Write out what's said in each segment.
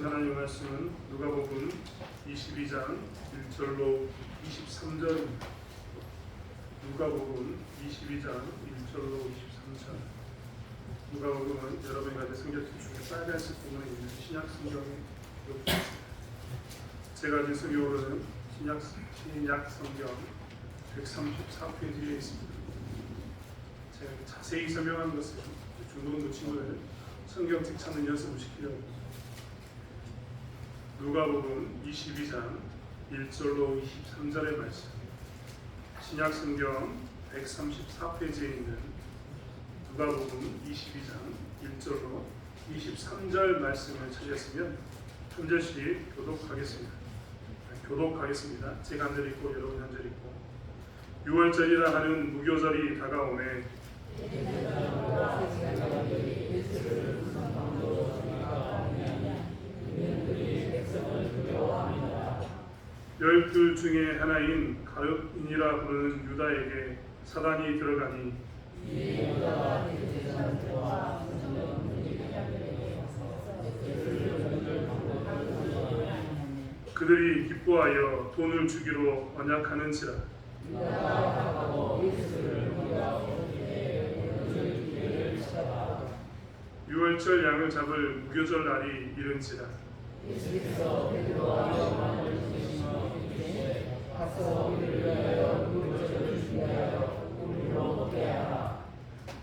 주신 하나님의 말씀은 누가복음 22장 1절로 23절입니다. 누가복음 22장 1절로 23절. 누가복음은 여러분이 가진 성경 중에 빨간색 부분에 있는 신약 성경에 있습니다. 제가 가진 성경으로는 신약 성경 134페이지에 있습니다. 제가 자세히 설명하는 것을 중고등부 친구들 성경책 찾는 연습을 시키려고. 누가복음 22장 1절로 23절의 말씀, 신약 성경 134페이지에 있는 누가복음 22장 1절로 23절 말씀을 찾으셨으면 한 절씩 교독하겠습니다. 제가 한 절 읽고 여러분이 한 절 읽고. 6월절이라 하는 무교절이 다가오매 열둘 중에 하나인 가룟인이라 부르는 유다에게 사단이 들어가니 그들이 기뻐하여 돈을 주기로 언약하는지라. 유월절 양을 잡을 무교절 날이 이른지라.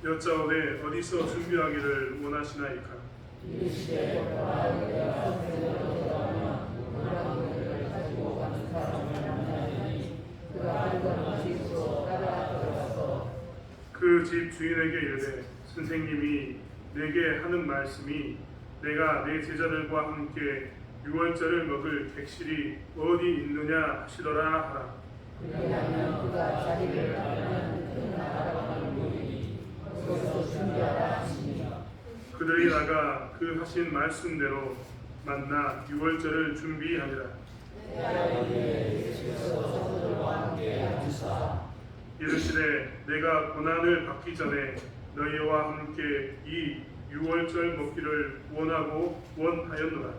여짜오되 어디서 준비하기를 원하시나이까. 그 집 주인에게 이르되 선생님이 내게 하는 말씀이 내가 내 제자들과 함께 유월절을 먹을 객실이 어디 있느냐 하시더라 하라. 그러면 그가 자리를 가면 그 나라가는 무리니 거기서 준비하라 하시니 그들이 나가 그 하신 말씀대로 만나 유월절을 준비하니라. 이르시되 내가 고난을 받기 전에 너희와 함께 이 유월절 먹기를 원하고 원하였노라.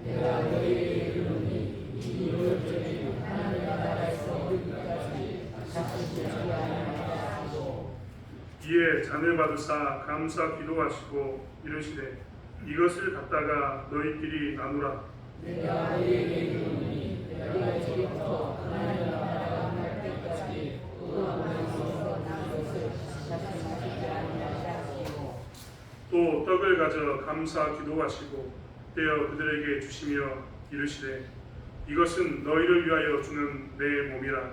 내가 너희에게 이르노니 이 유월절이 하나님의 나라에서 이르기까지 다시 준비하라 하시고. 이에 잔을 받으사 감사 기도하시고 이르시되 이것을 갖다가 너희끼리 나누라. 내가 너희에게 이르노니 내가 이제부터 하나님의 나라가 날 때까지 또 하나님께서 난 것을 다시 마시지 아니하시라 하시고. 또 떡을 가져 감사 기도하시고 떼어 그들에게 주시며 이르시되 이것은 너희를 위하여 주는 내 몸이라.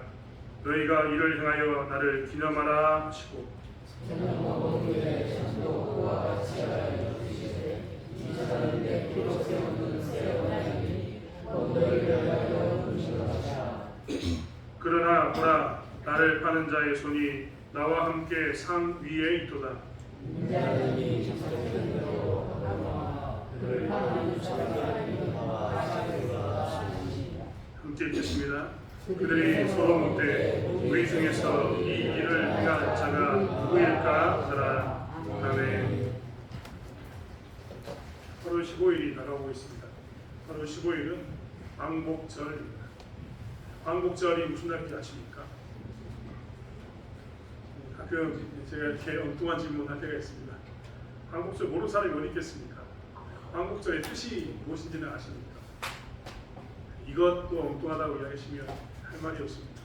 너희가 이를 행하여 나를 기념하라 하시고. 저녁 먹은 후에 손도 그와 같이 하여 주시되 이 잔은 내 피로 세우는 새 언약이니 곧 너희를 위하여 주신 것이라. 그러나 보라 나를 파는 자의 손이 나와 함께 상 위에 있도다. 인자들이 정착된 대로 하나 그를 파는 자들이 나와 하시리라. 함께 읽겠습니다. 그들이 서로 묻되 우리 중에서 이 일을 행할 자가 누구일까 하더라. 아멘. 8월 15일이 다가오고 있습니다. 8월 15일은 광복절입니다. 광복절이 무슨 날인지 아십니까? 가끔 제가 이렇게 엉뚱한 질문을 할 때가 있습니다. 광복절 모르는 사람이 어디 있겠습니까? 광복절의 뜻이 무엇인지는 아십니까? 이것도 엉뚱하다고 이야기하시면 할 말이 없습니다.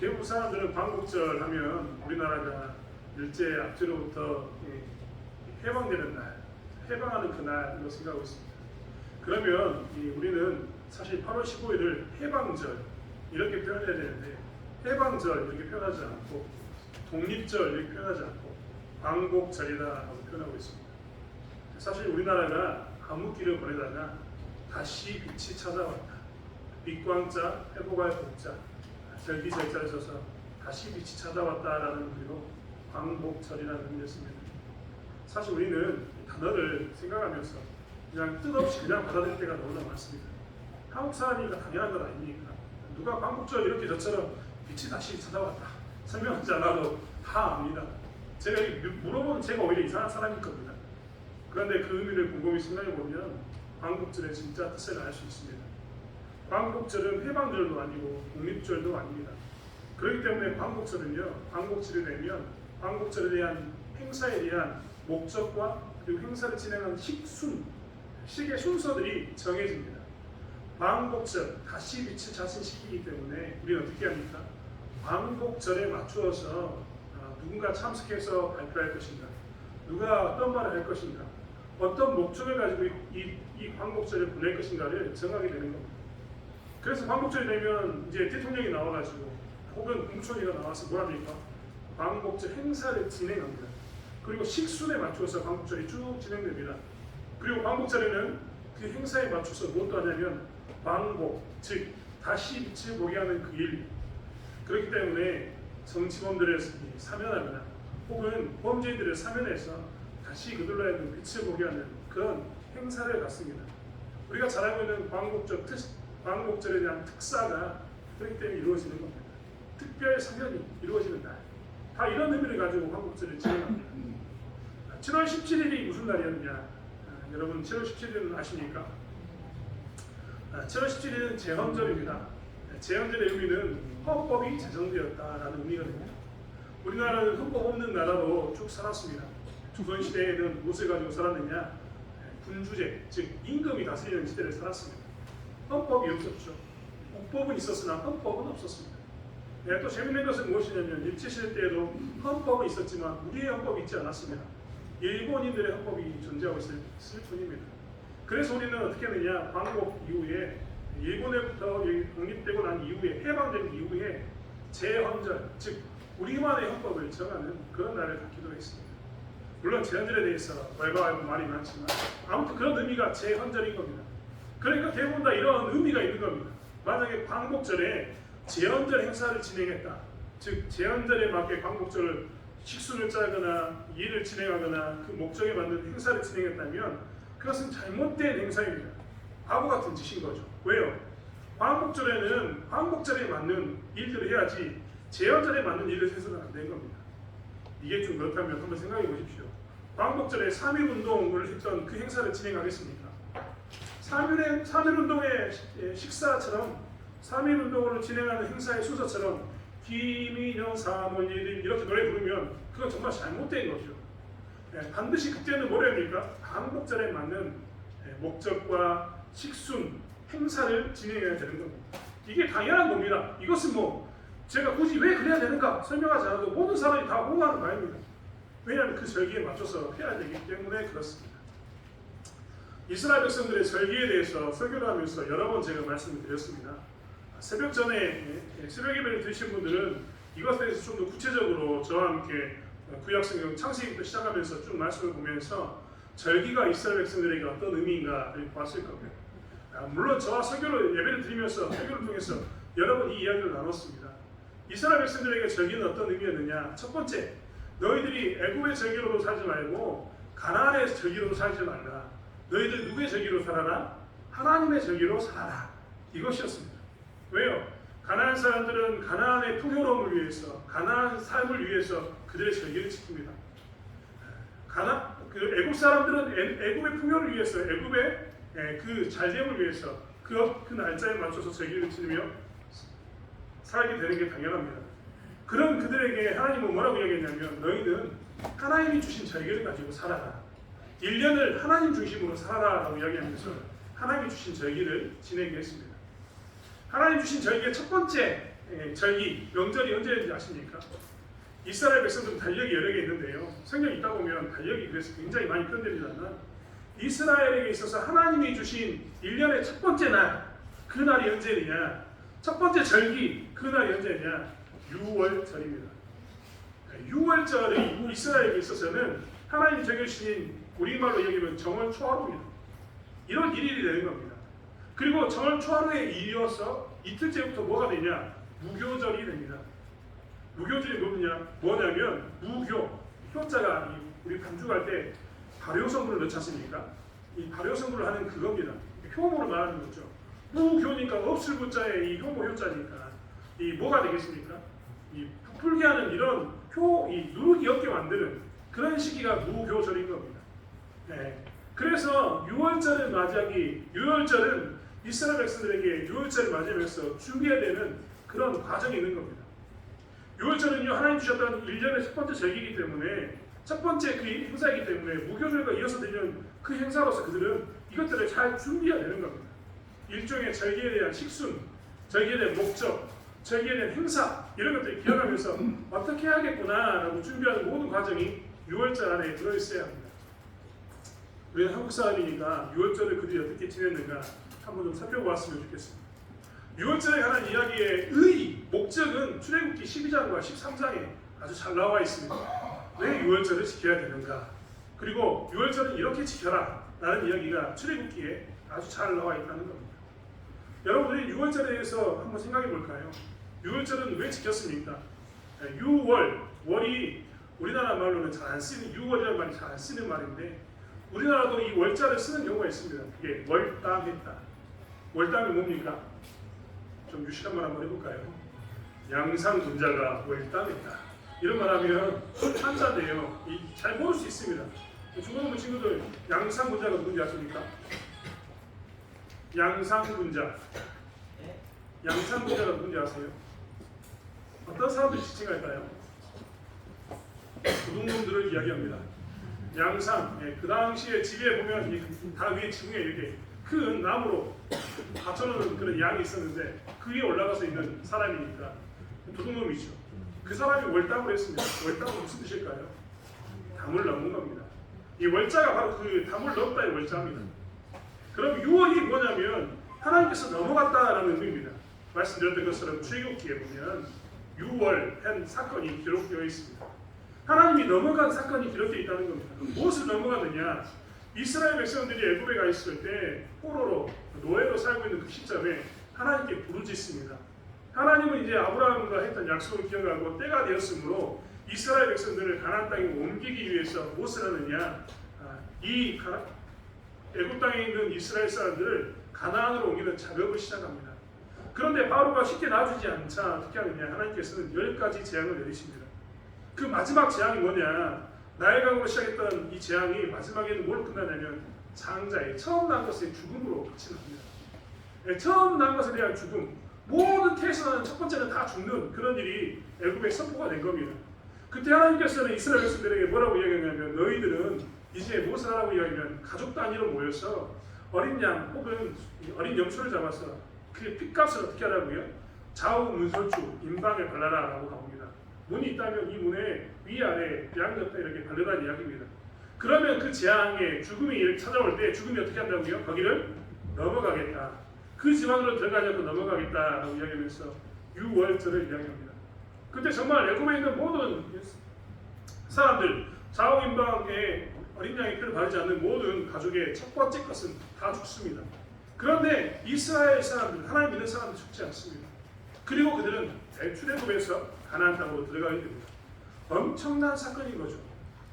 대부분 사람들은 광복절 하면 우리나라가 일제 압제로부터 해방되는 날, 해방하는 그날로 생각하고 있습니다. 그러면 우리는 사실 8월 15일을 해방절 이렇게 표현해야 되는데 해방절 이렇게 표현하지 않고 독립절 이렇게 표현하지 않고 광복절이다라고 표현하고 있습니다. 사실 우리나라가 암흑기를 보내다가 다시 빛이 찾아왔다. 빛광자, 회복할 복자, 절기절자를 써서 다시 빛이 찾아왔다라는 의미로 광복절이라는 의미를 씁니다. 사실 우리는 단어를 생각하면서 그냥 뜻없이 그냥 받아들일 때가 너무나 많습니다. 한국 사람이니까 당연한 것 아닙니까? 누가 광복절 이렇게 저처럼 빛이 다시 찾아왔다 설명하지 않아도 다 압니다. 제가 물어보면 제가 오히려 이상한 사람일 겁니다. 그런데 그 의미를 곰곰이 생각해 보면 광복절의 진짜 뜻을 알 수 있습니다. 광복절은 해방절도 아니고 독립절도 아닙니다. 그렇기 때문에 광복절은요, 광복절이 되면 광복절에 대한 행사에 대한 목적과 그리고 행사를 진행하는 식의 순서들이 정해집니다. 광복절, 다시 빛을 자신 시기이기 때문에 우리는 어떻게 합니까? 광복절에 맞추어서 누군가 참석해서 발표할 것인가, 누가 어떤 말을 할 것인가, 어떤 목적을 가지고 이 광복절을 보낼 것인가를 정하게 되는 겁니다. 그래서 광복절이 되면 이제 대통령이 나와가지고 혹은 국무총리가 나와서 뭐합니까? 광복절 행사를 진행합니다. 그리고 식순에 맞춰서 광복절이 쭉 진행됩니다. 그리고 광복절에는 그 행사에 맞춰서 무엇도 하냐면 광복, 즉 다시 빛을 보게 하는 그 일. 그렇기 때문에 정치범들을 사면하거나 혹은 범죄인들을 사면해서 다시 그들로 하여금 빛을 보게 하는 그런 행사를 갖습니다. 우리가 잘 알고 있는 광복절에 대한 특사가 그렇기 때문에 이루어지는 겁니다. 특별 사면이 이루어지는 날. 다 이런 의미를 가지고 광복절을 진행합니다. 7월 17일이 무슨 날이었냐? 여러분 7월 17일은 아십니까? 7월 17일은 제헌절입니다. 제헌절의 의미는 헌법이 제정되었다라는 의미거든요. 우리나라는 헌법 없는 나라로 쭉 살았습니다. 조선시대에는 무엇을 가지고 살았느냐? 군주제, 즉 임금이 다스리는 시대를 살았습니다. 헌법이 없었죠. 국법은 있었으나 헌법은 없었습니다. 또 재밌는 것은 무엇이냐면 일제시대 때에도 헌법은 있었지만 우리의 헌법이 있지 않았습니다. 일본인들의 헌법이 존재하고 있을 뿐입니다. 그래서 우리는 어떻게 하느냐? 광복 이후에 일본에부터 독립되고 난 이후에 해방된 이후에 제헌절, 즉 우리만의 헌법을 정하는 그런 날을 갖기도 했습니다. 물론 제헌절에 대해서 왈가왈부 말이 많지만 아무튼 그런 의미가 제헌절인 겁니다. 그러니까 대부분 다 이런 의미가 있는 겁니다. 만약에 광복절에 제헌절 행사를 진행했다, 즉 제헌절에 맞게 광복절을 식순을 짜거나 일을 진행하거나 그 목적에 맞는 행사를 진행했다면 그것은 잘못된 행사입니다. 바보 같은 짓인 거죠. 왜요? 광복절에는 광복절에 맞는 일들을 해야지 제헌절에 맞는 일을 해서는 안 되는 겁니다. 이게 좀 그렇다면 한번 생각해 보십시오. 광복절에 3.1운동을 했던 그 행사를 진행하겠습니까? 3.1운동의 식사처럼 3.1운동을 진행하는 행사의 순서처럼 김인영 3월 1일 이렇게 노래 부르면 그건 정말 잘못된 거죠. 반드시 그때는 뭐라 합니까? 광복절에 맞는 목적과 식순, 행사를 진행해야 되는 겁니다. 이게 당연한 겁니다. 이것은 뭐 제가 굳이 왜 그래야 되는가 설명하지 않아도 모든 사람이 다 공감하는 바입니다. 왜냐하면 그 절기에 맞춰서 해야 되기 때문에 그렇습니다. 이스라엘 백성들의 절기에 대해서 설교를 하면서 여러 번 제가 말씀을 드렸습니다. 새벽 전에 새벽 예배를 드신 분들은 이것에 대해서 좀 더 구체적으로 저와 함께 구약성경 창세기부터 시작하면서 쭉 말씀을 보면서 절기가 이스라엘 백성들에게 어떤 의미인가를 봤을 겁니다. 물론 저와 설교를 예배를 드리면서 설교를 통해서 여러 번 이 이야기를 나눴습니다. 이스라엘 백성들에게 절기는 어떤 의미였느냐? 첫 번째, 너희들이 애굽의 절기로도 살지 말고 가나안의 절기로도 살지 말라. 너희들 누구의 절기로 살아라? 하나님의 절기로 살아라. 이것이었습니다. 왜요? 가나안 사람들은 가나안의 풍요로움을 위해서, 가나안 삶을 위해서 그들의 절기를 지킵니다. 애굽 사람들은 애굽의 풍요를 위해서, 애굽의 그 잘됨을 위해서 그 날짜에 맞춰서 절기를 지키며 살게 되는 게 당연합니다. 그런 그들에게 하나님은 뭐라고 이야기했냐면 너희는 하나님이 주신 절기를 가지고 살아라. 1년을 하나님 중심으로 살아라라고 이야기하면서 하나님이 주신 절기를 지내게 했습니다. 하나님 주신 절기의 첫 번째 절기, 명절이 언제인지 아십니까? 이스라엘 백성들은 달력이 여러 개 있는데요. 성경 읽다 보면 달력이 그래서 굉장히 많이 표현됩니다만 이스라엘에게 있어서 하나님이 주신 1년의 첫 번째 날, 그 날이 언제냐? 첫 번째 절기, 그 날이 언제냐? 6월절입니다. 6월절이 이스라엘에게 있어서는 하나님이 정해주신 우리말로 얘기하면 정월 초하루입니다. 이런 일일이 되는 겁니다. 그리고 정월 초하루에 이어서 이틀째부터 뭐가 되냐? 무교절이 됩니다. 무교절이 뭐냐면 무교, 효자가 우리 반죽할 때 발효성분을 넣지 않습니까? 이 발효성분을 하는 그겁니다. 효모를 말하는 거죠. 무교니까 없을 부자에 이 효모 효자니까 이 뭐가 되겠습니까? 이 부풀게 하는 이런 이 누르기 없게 만드는 그런 시기가 무교절인 겁니다. 그래서 유월절을 맞이하기, 유월절은 이스라엘 백성들에게 유월절을 맞이하면서 준비해야 되는 그런 과정이 있는 겁니다. 유월절은요, 하나님 주셨던 1년의 첫 번째 절기이기 때문에, 첫 번째 그 행사이기 때문에 무교절과 이어서 되는 그 행사로서 그들은 이것들을 잘 준비해야 되는 겁니다. 일종의 절기에 대한 식순, 절기에 대한 목적, 절기에 대한 행사, 이런 것들을 기억하면서 어떻게 해야겠구나라고 준비하는 모든 과정이 유월절 안에 들어있어야 합니다. 우리는 한국 사람이니까 유월절을 그들이 어떻게 지냈는가 한번 좀 살펴보았으면 좋겠습니다. 유월절에 관한 이야기의 목적은 출애굽기 12장과 13장에 아주 잘 나와 있습니다. 왜 유월절을 지켜야 되는가? 그리고 유월절은 이렇게 지켜라 라는 이야기가 출애굽기에 아주 잘 나와 있다는 겁니다. 여러분들이 유월절에 대해서 한번 생각해 볼까요? 유월절은 왜 지켰습니까? 유월, 월이 우리나라 말로는 잘 안 쓰는, 유월이라는 말이 잘 안 쓰는 말인데 우리나라도 이 월자를 쓰는 경우가 있습니다. 그게 월담했다. 월담이 뭡니까? 좀 유식한 말 한번 해볼까요? 양상군자가 월담했다. 이런 말 하면 한자인데요. 잘 모를 수 있습니다. 중국어 친구들 양상군자가 누군지 아십니까? 양상군자. 양상군자가 누군지 아세요? 어떤 사람들이 지칭할까요? 부동놈들을 이야기합니다. 양상, 그 당시에 집에 보면 다 위에 지붕에 이렇게 큰 나무로 받쳐놓은 그런 양이 있었는데 그 위에 올라가서 있는 사람이니까 도둑놈이죠. 그 사람이 월담을 했습니다. 월담은 무슨 뜻일까요? 담을 넘은 겁니다. 이 월자가 바로 그 담을 넘다의 월자입니다. 그럼 유월이 뭐냐면 하나님께서 넘어갔다라는 의미입니다. 말씀드렸던 것처럼 출애굽기에 보면 유월한 사건이 기록되어 있습니다. 하나님이 넘어간 사건이 기록되어 있다는 겁니다. 무엇을 넘어가느냐? 이스라엘 백성들이 애굽에 가 있을 때 포로로 노예로 살고 있는 그 시점에 하나님께 부르짖습니다. 하나님은 이제 아브라함과 했던 약속을 기억하고 때가 되었으므로 이스라엘 백성들을 가나안 땅에 옮기기 위해서 무엇을 하느냐? 이 애굽 땅에 있는 이스라엘 사람들을 가나안으로 옮기는 작업을 시작합니다. 그런데 바로가 쉽게 놔주지 않자 어떻게 하느냐? 하나님께서는 10가지 재앙을 내리십니다. 그 마지막 재앙이 뭐냐? 나일강으로 시작했던 이 재앙이 마지막에는 뭘 끝나냐면 장자의 처음 난 것의 죽음으로 끝이 납니다. 처음 난 것에 대한 죽음, 모든 태에서는 첫 번째는 다 죽는 그런 일이 애굽에 선포가 된 겁니다. 그때 하나님께서는 이스라엘 백성들에게 뭐라고 이야기하냐면 너희들은 이제 무엇을 하라고 이야기하면 가족 단위로 모여서 어린 양 혹은 어린 염소를 잡아서 그 핏값을 어떻게 하라고요? 좌우 문설주 임방에 발라라 라고 합니다. 문이 있다면 이 문에 위아래 양 옆에 이렇게 바르라는 이야기입니다. 그러면 그 재앙의 죽음이 찾아올 때 죽음이 어떻게 한다고요? 거기를 넘어가겠다. 그 지방으로 들어가지 않고 넘어가겠다라고 이야기하면서 유월절을 이야기합니다. 그때 정말 애굽에 있는 모든 사람들 좌우임방에 어린 양의 피를 바르지 않는 모든 가족의 첫 번째 것은 다 죽습니다. 그런데 이스라엘 사람들, 하나님 믿는 사람들 죽지 않습니다. 그리고 그들은 출애굽에서 가나안 땅으로 들어가게 됩니다. 엄청난 사건인 거죠.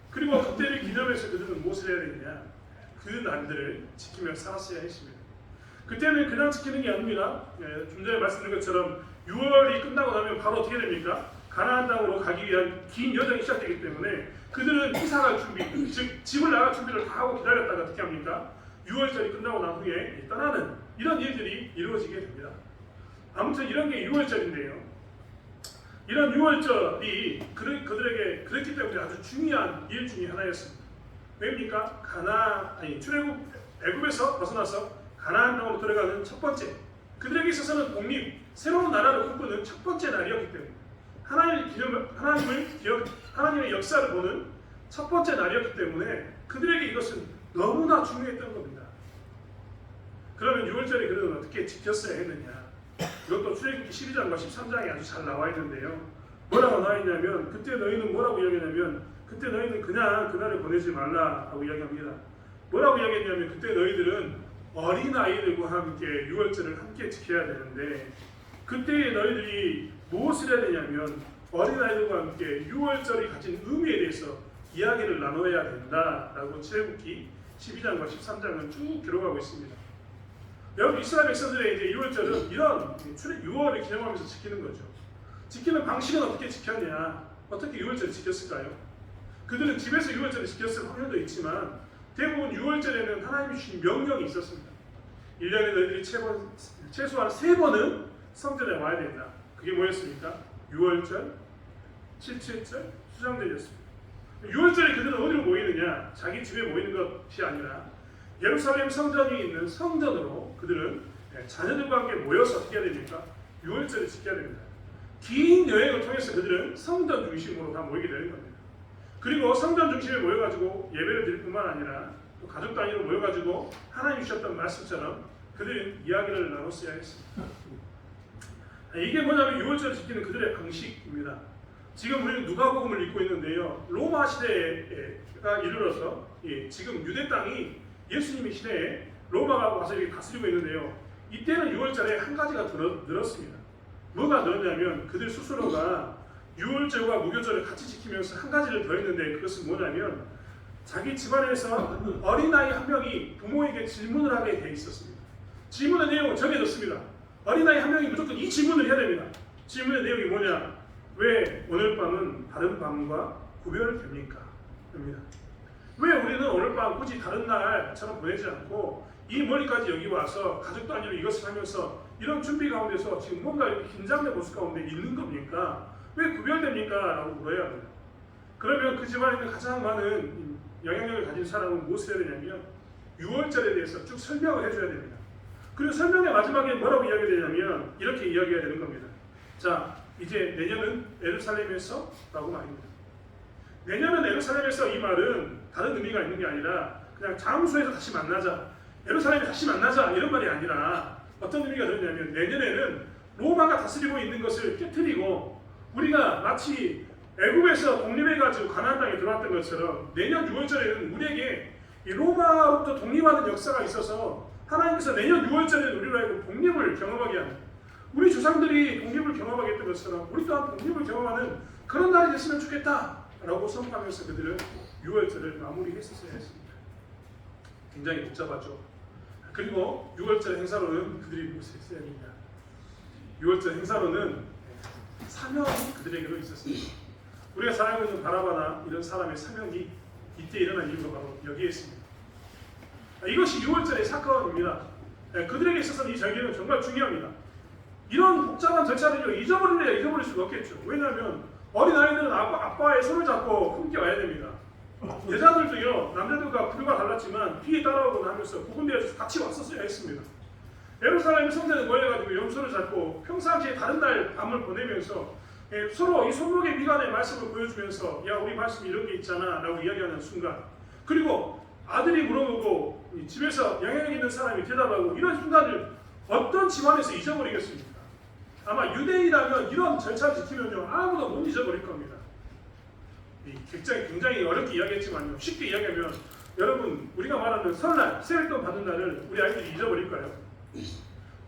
그리고 그때를 기념해서 그들은 무엇을 해야 되느냐? 그 날들을 지키며 살았어야 했습니다. 그때는 그냥 지키는 게 아닙니다. 좀 전에 말씀드린 것처럼 6월이 끝나고 나면 바로 어떻게 됩니까? 가나안 땅으로 가기 위한 긴 여정이 시작되기 때문에 그들은 이사갈 준비, 즉 집을 나갈 준비를 다 하고 기다렸다가 어떻게 합니까? 6월절이 끝나고 난 후에 떠나는 이런 일들이 이루어지게 됩니다. 아무튼 이런 게 6월절인데요. 이런 6월절이 그들에게 그랬기 때문에 아주 중요한 일 중에 하나였습니다. 왜입니까? 애굽에서 벗어나서 가나안 땅으로 들어가는 첫 번째, 그들에게 있어서는 독립, 새로운 나라를 꿈꾸는 첫 번째 날이었기 때문에 하나님의 역사를 보는 첫 번째 날이었기 때문에 그들에게 이것은 너무나 중요했던 겁니다. 그러면 6월절에 그들은 어떻게 지켰어야 했느냐? 이것도 출애굽기 12장과 13장에 아주 잘 나와 있는데요. 뭐라고 나와 있냐면 그때 너희는 뭐라고 이야기하냐면 그때 너희는 그냥 그날을 보내지 말라라고 이야기합니다. 뭐라고 이야기했냐면 그때 너희들은 어린아이들과 함께 6월절을 함께 지켜야 되는데 그때 너희들이 무엇을 해야 되냐면 어린아이들과 함께 6월절이 가진 의미에 대해서 이야기를 나눠야 된다라고 출애굽기 12장과 13장은 쭉 기록하고 있습니다. 여러분 이스라엘 백성들의 이제 6월절은 이런 6월을 기념하면서 지키는 거죠. 지키는 방식은 어떻게 지켰냐? 어떻게 6월절을 지켰을까요? 그들은 집에서 6월절을 지켰을 확률도 있지만 대부분 6월절에는 하나님이 주신 명령이 있었습니다. 1년에 너희들이 최소한 3번은 성전에 와야 된다. 그게 뭐였습니까? 6월절, 7.7절, 수장절이었습니다. 6월절에 그들은 어디로 모이느냐? 자기 집에 모이는 것이 아니라 예루살렘 성전이 있는 성전으로 그들은 자녀들과 함께 모여서 어떻게 해야 됩니까? 6월절을 지켜야 됩니다. 긴 여행을 통해서 그들은 성전 중심으로 다 모이게 되는 겁니다. 그리고 성전 중심에 모여가지고 예배를 드릴 뿐만 아니라 또 가족 단위로 모여가지고 하나님 주셨던 말씀처럼 그들은 이야기를 나눴어야 했습니다. 이게 뭐냐면 6월절을 지키는 그들의 방식입니다. 지금 우리는 누가복음을 읽고 있는데요. 로마 시대가 이르러서 지금 유대 땅이 예수님의 시대에 로마가 와서 이렇게 다스리고 있는데요. 이때는 6월절에 한 가지가 늘었습니다. 뭐가 늘었냐면 그들 스스로가 6월절과 무교절을 같이 지키면서 한 가지를 더 했는데 그것은 뭐냐면 자기 집안에서 어린아이 한 명이 부모에게 질문을 하게 돼 있었습니다. 질문의 내용은 정해졌습니다. 어린아이 한 명이 무조건 이 질문을 해야 됩니다. 질문의 내용이 뭐냐? 왜 오늘 밤은 다른 밤과 구별을 됩니까? 입니다. 왜 우리는 오늘 밤 굳이 다른 날처럼 보내지 않고 이 멀리까지 여기 와서 가족 단위로 이것을 하면서 이런 준비 가운데서 지금 뭔가 이렇게 긴장된 모습 가운데 있는 겁니까? 왜 구별됩니까? 라고 물어야 합니다. 그러면 그 집안에 있는 가장 많은 영향력을 가진 사람은 무엇을 해야 되냐면 6월절에 대해서 쭉 설명을 해줘야 됩니다. 그리고 설명의 마지막에 뭐라고 이야기되냐면 이렇게 이야기해야 되는 겁니다. 자, 이제 내년은 예루살렘에서 라고 말입니다. 내년은 예루살렘에서 이 말은 다른 의미가 있는 게 아니라 그냥 장소에서 다시 만나자, 예루살렘에 다시 만나자 이런 말이 아니라 어떤 의미가 들었냐면 내년에는 로마가 다스리고 있는 것을 깨트리고 우리가 마치 애굽에서 독립해가지고 가나안 땅에 들어왔던 것처럼 내년 6월절에는 우리에게 이 로마로부터 독립하는 역사가 있어서 하나님께서 내년 6월절에 우리로 하여금 독립을 경험하게 하는, 우리 조상들이 독립을 경험하게 했던 것처럼 우리 또한 독립을 경험하는 그런 날이 됐으면 좋겠다라고 선포하면서 그들은 6월절을 마무리했었어야 했습니다. 굉장히 복잡하죠. 그리고 6월절 행사로는 그들이 무엇을 했어야 했느냐? 6월절 행사로는 사명이 그들에게로 있었습니다. 우리가 살아가고 있는 바라바나 이런 사람의 사명이 이때 일어난 이유가 바로 여기에 있습니다. 이것이 6월절의 사건입니다. 그들에게 있어서는 이 절기는 정말 중요합니다. 이런 복잡한 절차를 잊어버릴 수가 없겠죠. 왜냐하면 어린아이들은 아빠의 손을 잡고 함께 와야 됩니다. 여자들도요, 남자들과 부류가 달랐지만 뒤에 따라오거나 하면서 구분되어서 같이 왔었어야 했습니다. 예루살렘 성전에 모여가지고 염소를 잡고 평상시에 다른 날 밤을 보내면서 서로 이 손목의 미간의 말씀을 보여주면서 야, 우리 말씀이 이런 게 있잖아 라고 이야기하는 순간, 그리고 아들이 물어보고 집에서 영향력 있는 사람이 대답하고, 이런 순간을 어떤 집안에서 잊어버리겠습니까? 아마 유대인이라면 이런 절차를 지키면요 아무도 못 잊어버릴 겁니다. 굉장히 어렵게 이야기했지만요, 쉽게 이야기하면 여러분, 우리가 말하는 설날, 세뱃돈 받은 날을 우리 아이들이 잊어버릴까요?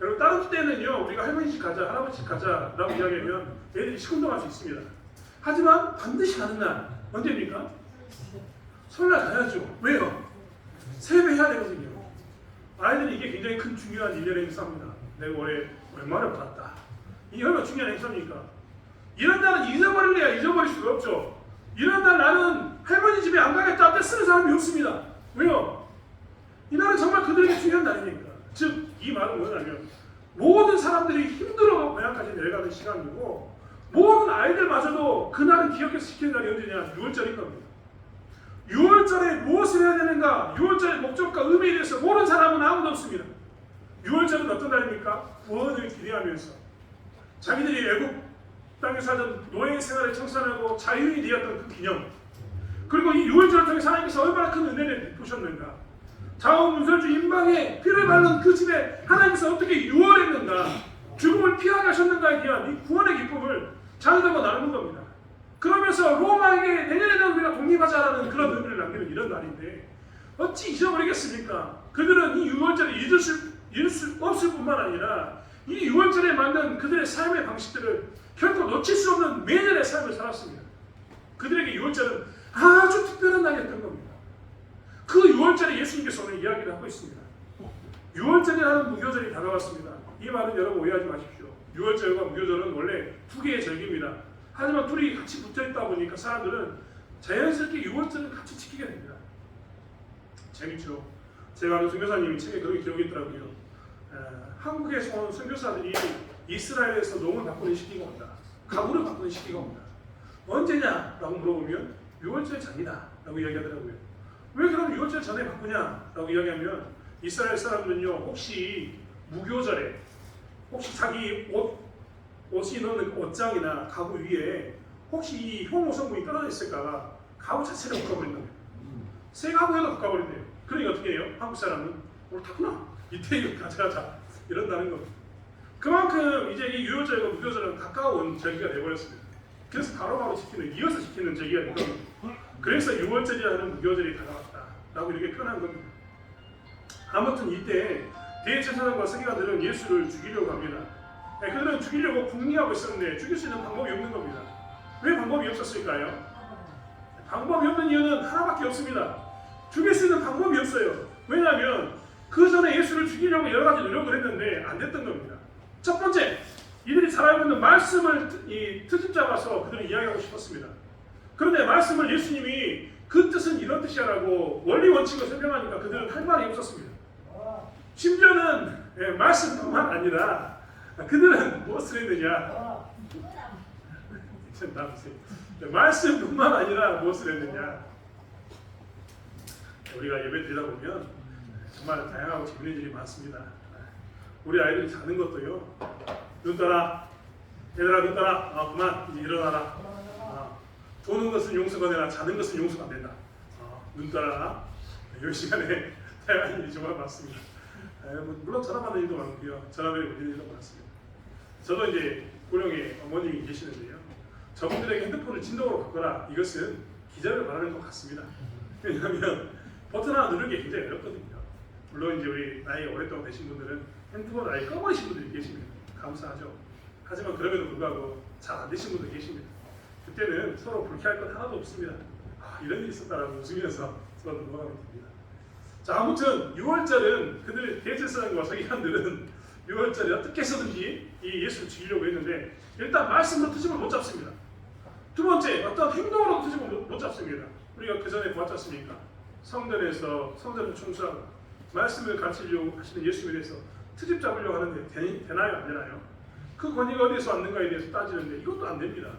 여러분, 다른 때는요 우리가 할머니 집 가자, 할아버지 집 가자 라고 이야기하면 애들이 시큰둥할 수 있습니다. 하지만 반드시 가는 날 언제입니까? 설날 가야죠. 왜요? 세배해야 되거든요. 아이들이 이게 굉장히 큰 중요한 일련의 행사입니다. 내가 올해 얼마를 받았다, 이게 얼마나 중요한 행사입니까? 이런 날은 잊어버릴래야 잊어버릴 수가 없죠. 이런 날 나는 할머니 집에 안 가겠다 떼쓰는 사람이 없습니다. 왜요? 이 날은 정말 그들에게 중요한 날이니까. 즉, 이 말은 뭐냐면 모든 사람들이 힘들어 고향까지 내려가는 시간이고, 모든 아이들마저도 그날을 기억해서 지키는 날이 언제냐? 6월절인 겁니다. 6월절에 무엇을 해야 되는가? 6월절의 목적과 의미에 대해서 모르는 사람은 아무도 없습니다. 6월절은 어떤 날입니까? 구원을 기대하면서 자기들이 애국 땅에 살던 노예 생활을 청산하고 자유인이 되었던 그 기념, 그리고 이 6월절을 통해 하나님께서 얼마나 큰 은혜를 베푸셨는가, 자원문설주 임방에 피를 바른 그 집에 하나님께서 어떻게 유월했는가, 죽음을 피하게 하셨는가에 대한 이 구원의 기쁨을 자녀들과 나누는 겁니다. 그러면서 로마에게 내년에는 우리가 독립하자라는 그런 의미를 남기는 이런 날인데 어찌 잊어버리겠습니까? 그들은 이 6월절을 잊을 수 없을 뿐만 아니라 이 6월절에 맞는 그들의 삶의 방식들을 결코 놓칠 수 없는 매년의 삶을 살았습니다. 그들에게 6월절은 아주 특별한 날이었던 겁니다. 그 6월절에 예수님께서 오늘 이야기를 하고 있습니다. 6월절이라는 무교절이 다가왔습니다. 이 말은 여러분 오해하지 마십시오. 6월절과 무교절은 원래 두 개의 절기입니다. 하지만 둘이 같이 붙어있다 보니까 사람들은 자연스럽게 6월절을 같이 지키게 됩니다. 재밌죠. 제가 아는 선교사님이 책에 그렇게 기록했더라고요. 한국에서 온 선교사들이 이스라엘에서 농을 바꾸는 시기가 온다. 가구를 바꾸는 시기가 온다. 언제냐? 라고 물어보면 6월절 전이다 라고 이야기하더라고요. 왜 그럼 6월절 전에 바꾸냐? 라고 이야기하면 이스라엘 사람들은요, 혹시 무교절에 혹시 자기 옷이 넣는 옷장이나 가구 위에 혹시 이 효모 성분이 떨어져 있을까 가구 자체를 바꿔버린다고요. 새 가구에도 바꿔버린대요. 그러니까 어떻게 해요? 한국 사람은 옳다구나, 이때 이거 가져가자 이런다는 겁니다. 그만큼 이제 이 유효절과 무교절은 가까운 절기가 되어버렸습니다. 그래서 바로바로 지키는, 이어서 지키는 절기가 된 겁니다. 그래서 6월절이라는 무교절이 다가왔다라고 이렇게 표현한 겁니다. 아무튼 이때 대제사장과 서기관들은 예수를 죽이려고 합니다. 그들은 죽이려고 궁리하고 있었는데 죽일 수 있는 방법이 없는 겁니다. 왜 방법이 없었을까요? 방법이 없는 이유는 하나밖에 없습니다. 죽일 수 있는 방법이 없어요. 왜냐하면 그 전에 예수를 죽이려고 여러 가지 노력을 했는데 안 됐던 겁니다. 첫 번째, 이들이 잘 알고 있는 말씀을 트집 잡아서 그들은 이야기하고 싶었습니다. 그런데 말씀을 예수님이 그 뜻은 이런 뜻이라고 원리 원칙을 설명하니까 그들은 할 말이 없었습니다. 심지어는 말씀뿐만 아니라 그들은 무엇을 했느냐? 말씀뿐만 아니라 무엇을 했느냐? 우리가 예배 드리다 보면 정말 다양하고 재밌는 일이 많습니다. 우리 아이들이 자는 것도요, 눈 떠라, 얘들아 눈 떠라, 그만 이제 일어나라. 보는 것은 용서가 되나 자는 것은 용서가 안 된다. 눈 떠라. 이 시간에 다양한 일이 정말 많습니다. 물론 전화 받는 일도 많고요, 전화벨이 울리는 일도 많습니다. 저도 이제 고령의 어머님이 계시는데요, 저분들에게 핸드폰을 진동으로 바꿔라, 이것은 기적을 바라는 것 같습니다. 왜냐하면 버튼 하나 누르는 게 굉장히 어렵거든요. 물론 이제 우리 나이 오랫동안 되신 분들은 핸드폰을 아예 꺼버리신 분들이 계십니다. 감사하죠. 하지만 그럼에도 불구하고 잘 안 되신 분들 계십니다. 그때는 서로 불쾌할 것 하나도 없습니다. 이런 일이 있었다라고 웃으면서 서로 넘어가면 됩니다. 자, 아무튼 6월절은 그들 대제사장과 서기관들은 6월절에 어떻게 해서든지 이 예수를 죽이려고 했는데 일단 말씀으로 트집을 못 잡습니다. 두 번째, 어떤 행동으로 트집을 못 잡습니다. 우리가 그 전에 보았지 않습니까? 성전에서 성전을 청소하고 말씀을 가르치려고 하시는 예수에 대해서 트집 잡으려고 하는데 되나요? 안 되나요? 그 권위가 어디서 왔는가에 대해서 따지는데 이것도 안 됩니다.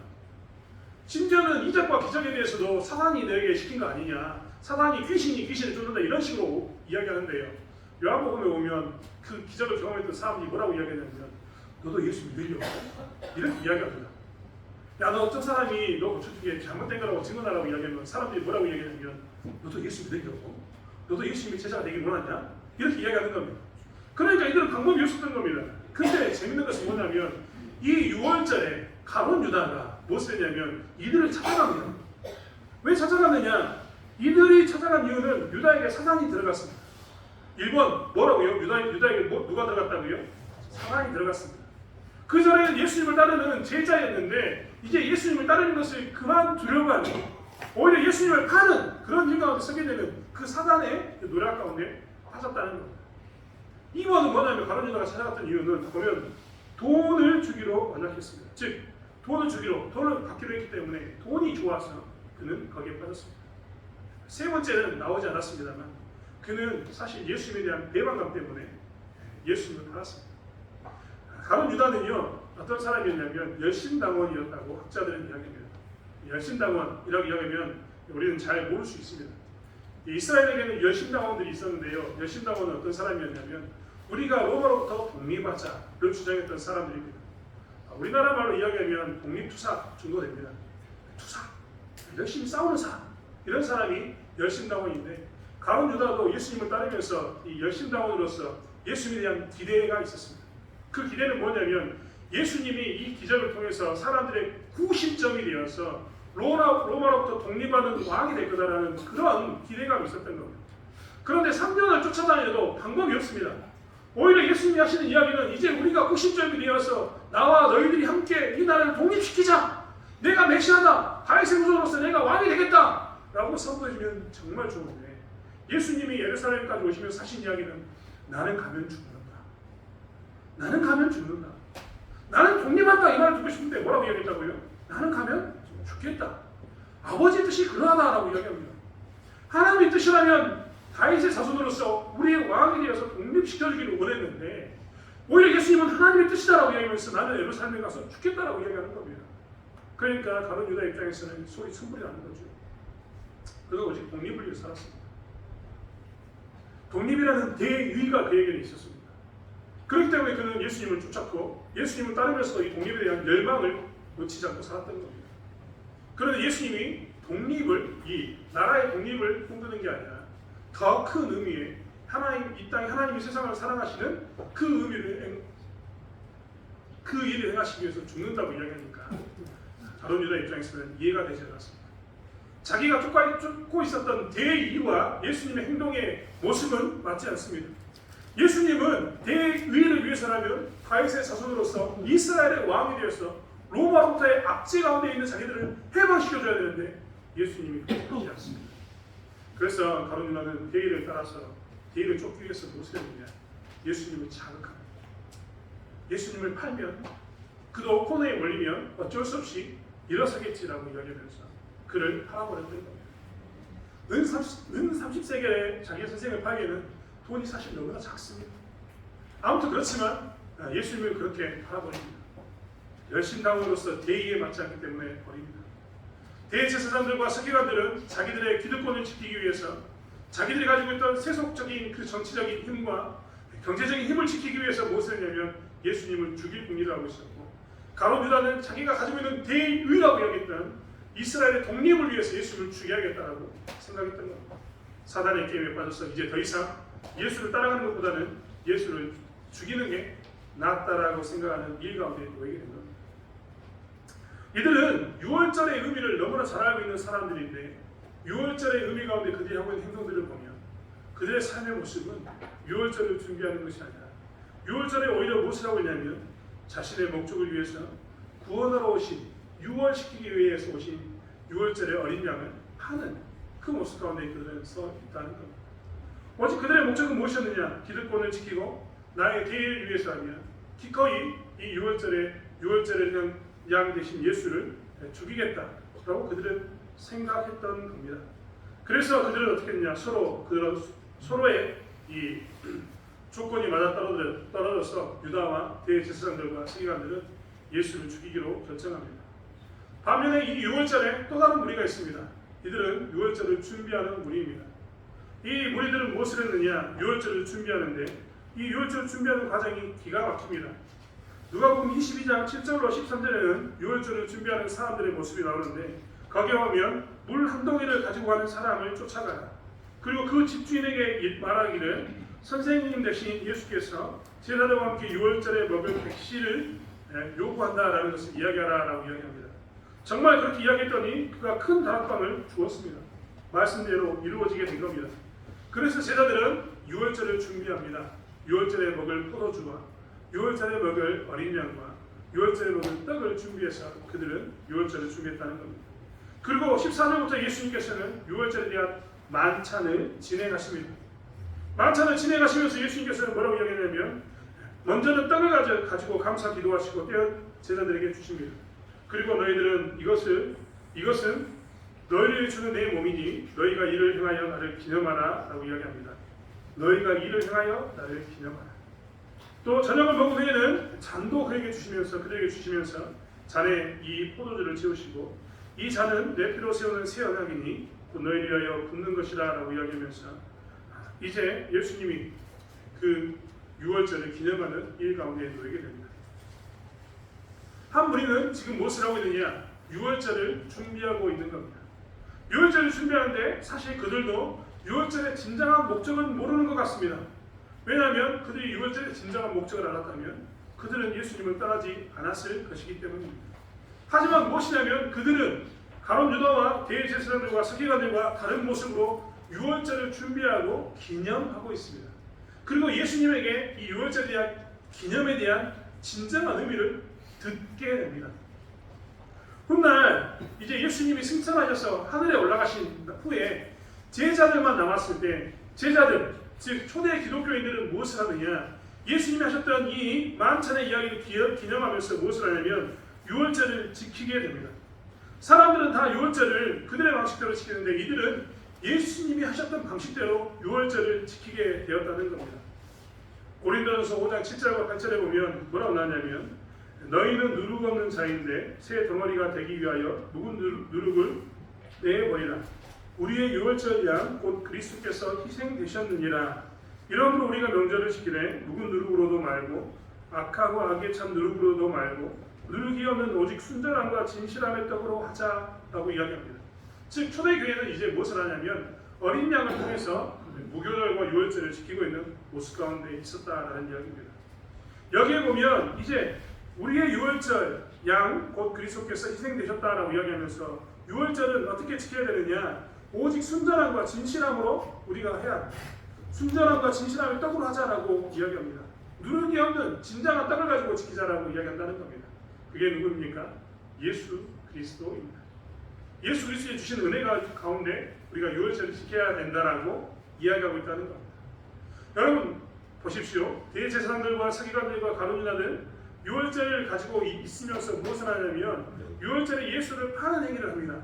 심지어는 이적과 기적에 대해서도 사단이 너에게 시킨 거 아니냐, 사단이 귀신을 쫓는다 이런 식으로 이야기하는데요. 요한복음에 보면 그 기적을 경험했던 사람들이 뭐라고 이야기하냐면 너도 예수 믿으려고 이렇게 이야기합니다. 야, 너 어떤 사람이 너 고쳐주기에 잘못된 거라고 증언하라고 이야기하면 사람들이 뭐라고 이야기하냐면 너도 예수 믿으려고? 너도 예수님의 제자가 되길 원하냐? 이렇게 이야기하는 겁니다. 그러니까 이들은 방법이 없었던 겁니다. 근데 재밌는 것은 뭐냐면 이 6월절에 가룟 유다가 무엇을 했냐면 이들을 찾아갑니다. 왜 찾아갔느냐? 이들이 찾아간 이유는 유다에게 사단이 들어갔습니다. 1번 뭐라고요? 유다에게 누가 들어갔다고요? 사단이 들어갔습니다. 그 전에는 예수님을 따르는 제자였는데 이제 예수님을 따르는 것을 그만두려고 하는, 오히려 예수님을 파는 그런 일 가운데 서게 되는 그 사단의 노략 가운데 빠졌다는 겁니다. 2번은 뭐냐면 가룟 유다가 찾아갔던 이유는 보면 돈을 주기로 언약했습니다. 즉 돈을 받기로 했기 때문에 돈이 좋아서 그는 거기에 빠졌습니다. 세 번째는 나오지 않았습니다만 그는 사실 예수님에 대한 배반감 때문에 예수님을 팔았습니다. 가룟 유다는요 어떤 사람이었냐면 열심당원이었다고 학자들은 이야기합니다. 열심당원이라고 이야기하면 우리는 잘 모를 수 있습니다. 이스라엘에게는 열심당원들이 있었는데요, 열심당원은 어떤 사람이었냐면 우리가 로마로부터 독립하자를 주장했던 사람들입니다. 우리나라 말로 이야기하면 독립투사 정도 됩니다. 투사, 열심히 싸우는 사람, 이런 사람이 열심당원인데 가룟 유다도 예수님을 따르면서 이 열심당원으로서 예수님에 대한 기대가 있었습니다. 그 기대는 뭐냐면 예수님이 이 기적을 통해서 사람들의 구심점이 되어서 로마로부터 독립하는 왕이 될 거다라는 그런 기대감이 있었던 겁니다. 그런데 3년을 쫓아다녀도 방법이 없습니다. 오히려 예수님이 하시는 이야기는 이제 우리가 구심점이 되어서 나와 너희들이 함께 이 나라를 독립시키자. 내가 메시아다. 다윗의 후손으로서 내가 왕이 되겠다. 라고 선포해주면 정말 좋은데 예수님이 예루살렘까지 오시면서 하신 이야기는 나는 가면 죽는다. 나는 가면 죽는다. 나는 독립한다. 이 말을 듣고 싶은데 뭐라고 이야기했다고요? 나는 가면 죽겠다. 아버지의 뜻이 그러하다라고 이야기합니다. 하나님의 뜻이라면 다윗의 자손으로서 우리의 왕이 되어서 독립시켜주기를 원했는데 오히려 예수님은 하나님의 뜻이다라고 이야기하면서 나는 예루살렘에 가서 죽겠다라고 이야기하는 겁니다. 그러니까 다른 유다 입장에서는 속이 충분히 나는 거죠. 그가 오직 독립을 위해 살았습니다. 독립이라는 대유의가 그에게는 있었습니다. 그렇기 때문에 그는 예수님을 쫓았고 예수님을 따르면서도 이 독립에 대한 열망을 놓치지 않고 살았던 겁니다. 그런데 예수님이 독립을, 이 나라의 독립을 꿈꾸는 게 아니라 더 큰 의미의 하나님, 이 땅에 하나님이 세상을 사랑하시는 그 의미를 그 일을 행하시기 위해서 죽는다고 이야기하니까 다른 유다 입장에서는 이해가 되지 않았습니다. 자기가 쫓고 있었던 대의와 예수님의 행동의 모습은 맞지 않습니다. 예수님은 대의를 위해서라면 다윗의 자손으로서 이스라엘의 왕이 되어서 로마로부터의 압제 가운데 있는 자기들을 해방시켜줘야 되는데 예수님이 그렇게 하지 않습니다. 그래서 다른 유다는 대의를 따라서 대의를 쫓기 위해서 무엇을 했느냐? 예수님을 자극합니다. 예수님을 팔면 그도 코너에 몰리면 어쩔 수 없이 일어서겠지라고 이야기하면서 그를 팔아버렸던 겁니다. 은 30세겔에 자기의 선생을 팔기에는 돈이 사실 너무나 작습니다. 아무튼 그렇지만 예수님을 그렇게 팔아버립니다. 열심당으로서 대의에 맞지 않기 때문에 버립니다. 대제사장들과 서기관들은 자기들의 기득권을 지키기 위해서 자기들이 가지고 있던 세속적인 그 정치적인 힘과 경제적인 힘을 지키기 위해서 무엇을 했냐면 예수님을 죽일 궁리를 하고 있었고, 가룟 유다는 자기가 가지고 있는 대의라고 여겼던 이스라엘의 독립을 위해서 예수를 죽여야겠다라고 생각했던 겁니다. 사단의 게임에 빠져서 이제 더 이상 예수를 따라가는 것보다는 예수를 죽이는 게 낫다라고 생각하는 일 가운데 놓이게 된 겁니다. 이들은 유월절의 의미를 너무나 잘 알고 있는 사람들인데 유월절의 의미 가운데 그들이 하고 있는 행동들을 보면 그들의 삶의 모습은 유월절을 준비하는 것이 아니라 유월절에 오히려 무엇을 하고 있냐면 자신의 목적을 위해서 구원하러 오신, 유월시키기 위해서 오신 유월절의 어린 양을 파는 그 모습 가운데 그들은 서 있다는 겁니다. 오직 그들의 목적은 무엇이었느냐? 기득권을 지키고 나의 대의를 위해서라면 기꺼이 이 유월절의 양 대신 예수를 죽이겠다라고 그들은 생각했던 겁니다. 그래서 그들은 어떻게 했냐? 서로의 이 조건이 맞아 떨어져서 유다와 대제사장들과 서기관들은 예수를 죽이기로 결정합니다. 반면에 이 유월절에 또 다른 무리가 있습니다. 이들은 유월절을 준비하는 무리입니다. 이 무리들은 무엇을 했느냐? 유월절을 준비하는데 이 유월절을 준비하는 과정이 기가 막힙니다. 누가복음 22장 7절로 13절에는 유월절을 준비하는 사람들의 모습이 나오는데 거기에 보면 물 한 동이를 가지고 가는 사람을 쫓아가라. 그리고 그 집주인에게 말하기를 선생님 대신 예수께서 제자들과 함께 유월절에 먹을 백시를 요구한다라는 것을 이야기하라라고 이야기합니다. 정말 그렇게 이야기했더니 그가 큰 다락방을 주었습니다. 말씀대로 이루어지게 된 겁니다. 그래서 제자들은 유월절을 준비합니다. 유월절에 먹을 포도주와 유월절에 먹을 어린 양과 유월절에 먹을 떡을 준비해서 그들은 유월절을 준비했다는 겁니다. 그리고 14절부터 예수님께서는 유월절에 대한 만찬을 진행하십니다. 만찬을 진행하시면서 예수님께서는 뭐라고 이야기하냐면 먼저는 떡을 가지고 감사 기도하시고 떼어 제자들에게 주십니다. 그리고 너희들은 이것은 너희를 주는 내 몸이니 너희가 이를 행하여 나를 기념하라 라고 이야기합니다. 너희가 이를 행하여 나를 기념하라. 또 저녁을 먹은 후에는 잔도 그들에게 주시면서 잔에 이 포도주를 채우시고 이 잔은 내 피로 세우는 새 언약이니 또 너희를 위하여 붓는 것이다 라고 이야기하면서 이제 예수님이 그 유월절을 기념하는 일 가운데 놓이게 됩니다. 한 무리는 지금 무엇을 하고 있느냐? 유월절을 준비하고 있는 겁니다. 유월절을 준비하는데 사실 그들도 유월절의 진정한 목적은 모르는 것 같습니다. 왜냐하면 그들이 유월절의 진정한 목적을 알았다면 그들은 예수님을 따르지 않았을 것이기 때문입니다. 하지만 무엇이냐면 그들은 가룟 유다와 대제사장들과 서기관들과 다른 모습으로 유월절을 준비하고 기념하고 있습니다. 그리고 예수님에게 이 유월절에 대한 기념에 대한 진정한 의미를 듣게 됩니다. 훗날 이제 예수님이 승천하셔서 하늘에 올라가신 후에 제자들만 남았을 때 제자들, 즉 초대 기독교인들은 무엇을 하느냐? 예수님이 하셨던 이 만찬의 이야기를 기념하면서 무엇을 하냐면 유월절을 지키게 됩니다. 사람들은 다 유월절을 그들의 방식대로 지키는데 이들은 예수님이 하셨던 방식대로 유월절을 지키게 되었다는 겁니다. 고린도전서 5장 7절과 8절에 보면 뭐라고 나왔냐면 너희는 누룩 없는 자인데 새 덩어리가 되기 위하여 묵은 누룩을 내버리라. 우리의 유월절 양 곧 그리스도께서 희생되셨느니라. 이러므로 우리가 명절을 지키되 묵은 누룩으로도 말고 악하고 악의 참 누룩으로도 말고 누룩이 없는 오직 순전함과 진실함의 떡으로 하자라고 이야기합니다. 즉 초대교회는 이제 무엇을 하냐면 어린 양을 통해서 무교절과 유월절을 지키고 있는 모습 가운데 있었다라는 이야기입니다. 여기에 보면 이제 우리의 유월절 양 곧 그리스도께서 희생되셨다라고 이야기하면서 유월절은 어떻게 지켜야 되느냐? 오직 순전함과 진실함으로 우리가 해야 합니다. 순전함과 진실함의 떡으로 하자라고 이야기합니다. 누룩이 없는 진정한 떡을 가지고 지키자라고 이야기한다는 겁니다. 그게 누구입니까? 예수 그리스도입니다. 예수 그리스도의 주신 은혜가 가운데 우리가 유월절을 지켜야 된다라고 이야기하고 있다는 겁니다. 여러분 보십시오. 대제사장들과 서기관들과 가룟유다는 유월절을 가지고 있으면서 무엇을 하냐면 유월절에 예수를 파는 행위를 합니다.